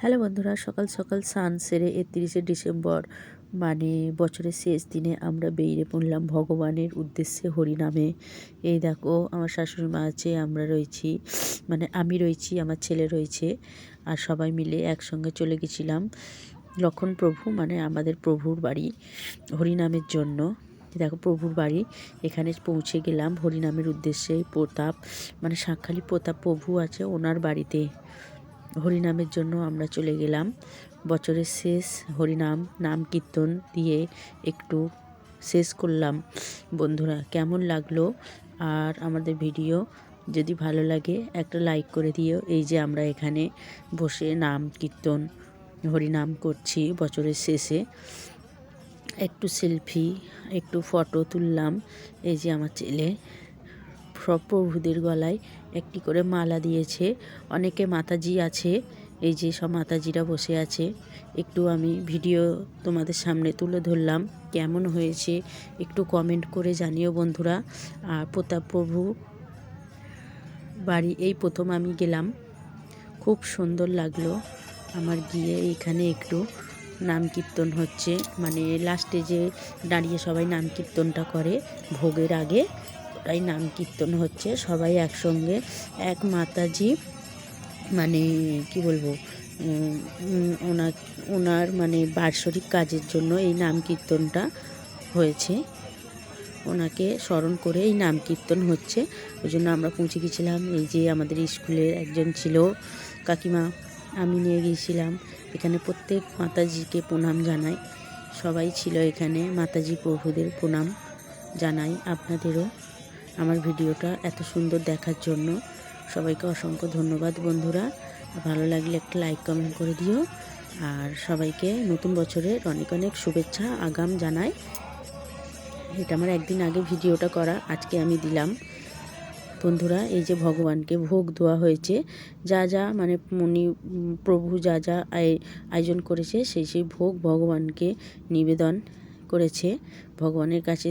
Hello বন্ধুরা, সকাল সকাল স্নান সেরে 31শে ডিসেম্বর মানে বছরের শেষ দিনে আমরা বেরিয়ে পড়লাম ভগবানের উদ্দেশ্যে হরিনামে। এই দেখো আমার শাশুড়ি মা আছে, আমরা রয়েছি, মানে আমি রয়েছি, আমার ছেলে রয়েছে, আর সবাই মিলে একসঙ্গে চলে গেছিলাম লক্ষণ প্রভু মানে আমাদের প্রভুর বাড়ি হরিনামের জন্য। দেখো প্রভুর বাড়ি, এখানে পৌঁছে গেলাম হরিনামের উদ্দেশ্যে। প্রতাপ মানে সাক্ষাৎ প্রতাপ প্রভু আছে ওনার বাড়িতে, হরিনামের জন্য আমরা চলে গেলাম। বছরের শেষ হরিনাম নাম কীর্তন দিয়ে একটু শেষ করলাম। বন্ধুরা কেমন লাগলো আর আমাদের ভিডিও যদি ভালো লাগে একটা লাইক করে দিও। এই যে আমরা এখানে বসে নাম কীর্তন হরিনাম করছি বছরের শেষে, একটু সেলফি একটু ফটো তুললাম। এই যে আমার ছেলে সব প্রভুদের গলায় একটি করে মালা দিয়েছে, অনেকে মাতাজি আছে, এই যে সব মাতাজিরা বসে আছে। একটু আমি ভিডিও তোমাদের সামনে তুলে ধরলাম, কেমন হয়েছে একটু কমেন্ট করে জানিও বন্ধুরা। আর প্রতাপ প্রভু বাড়ি এই প্রথম আমি গেলাম, খুব সুন্দর লাগলো আমার গিয়ে। এইখানে একটু নাম কীর্তন হচ্ছে, মানে লাস্টে যে দাঁড়িয়ে সবাই নাম কীর্তনটা করে ভোগের আগে, ওটাই নাম কীর্তন হচ্ছে সবাই একসঙ্গে। এক মাতাজি মানে কি বলবো, ওনার মানে বাৎসরিক কাজের জন্য এই নাম কীর্তনটা হয়েছে, ওনাকে স্মরণ করে এই নাম কীর্তন হচ্ছে, ওই জন্য আমরা পৌঁছে গেছিলাম। এই যে আমাদের স্কুলের একজন ছিল কাকিমা, আমি নিয়ে গিয়েছিলাম। এখানে প্রত্যেক মাতাজিকে প্রণাম জানাই, সবাই ছিল এখানে, মাতাজি প্রভুদের প্রণাম জানাই। আপনাদেরও আমার ভিডিওটা এত সুন্দর দেখার জন্য সবাইকে অসংখ্য ধন্যবাদ বন্ধুরা। ভালো লাগলে একটা লাইক কমেন্ট করে দিও, আর সবাইকে নতুন বছরের অনেক অনেক শুভেচ্ছা আগাম জানাই। এটা আমার একদিন আগে ভিডিওটা করা, আজকে আমি দিলাম বন্ধুরা। এই যে ভগবানকে ভোগ দেওয়া হয়েছে, যা যা মানে প্রভু যা যা আয়োজন করেছে সেই ভোগ ভগবানকে নিবেদন করেছে, ভগবানের কাছে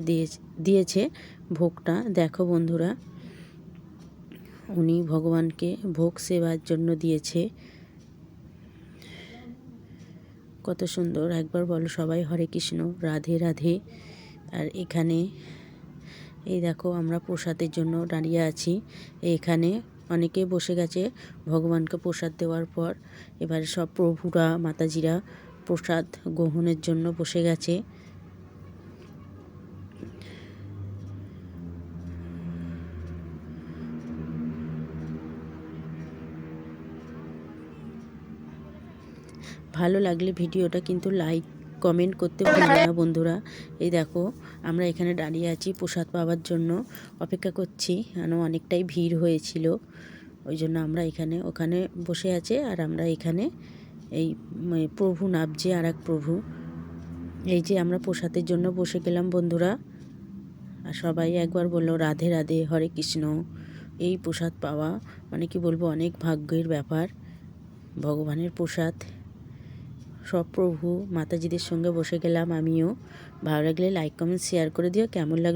দিয়েছে ভোগটা। দেখো বন্ধুরা, উনি ভগবানকে ভোগ সেবার জন্য দিয়েছে, কত সুন্দর। একবার বলো সবাই হরে কৃষ্ণ, রাধে রাধে। আর এখানে এই দেখো আমরা প্রসাদের জন্য দাঁড়িয়ে আছি, এখানে অনেকে বসে গেছে ভগবানকে প্রসাদ দেওয়ার পর। এবারে সব প্রভুরা মাতাজিরা প্রসাদ গ্রহণের জন্য বসে গেছে। ভালো লাগলে ভিডিওটা কিন্তু লাইক কমেন্ট করতে ভুলবে না বন্ধুরা। এই দেখো আমরা এখানে দাঁড়িয়ে আছি প্রসাদ পাওয়ার জন্য, অপেক্ষা করছি, কেন অনেকটাই ভিড় হয়েছিল, ওই জন্য আমরা ওখানে বসে আছে, আর আমরা এখানে এই প্রভু নাবছে আর এক প্রভু। এই যে আমরা প্রসাদের জন্য বসে গেলাম বন্ধুরা, আর সবাই একবার বললো রাধে রাধে হরে কৃষ্ণ। এই প্রসাদ পাওয়া মানে কি বলবো, অনেক ভাগ্যের ব্যাপার, ভগবানের প্রসাদ। সব প্রভু মাতাজিদের সঙ্গে বসে গেলাম আমিও। ভালো লাগলে লাইক কমেন্ট শেয়ার করে দিও, কেমন লাগলো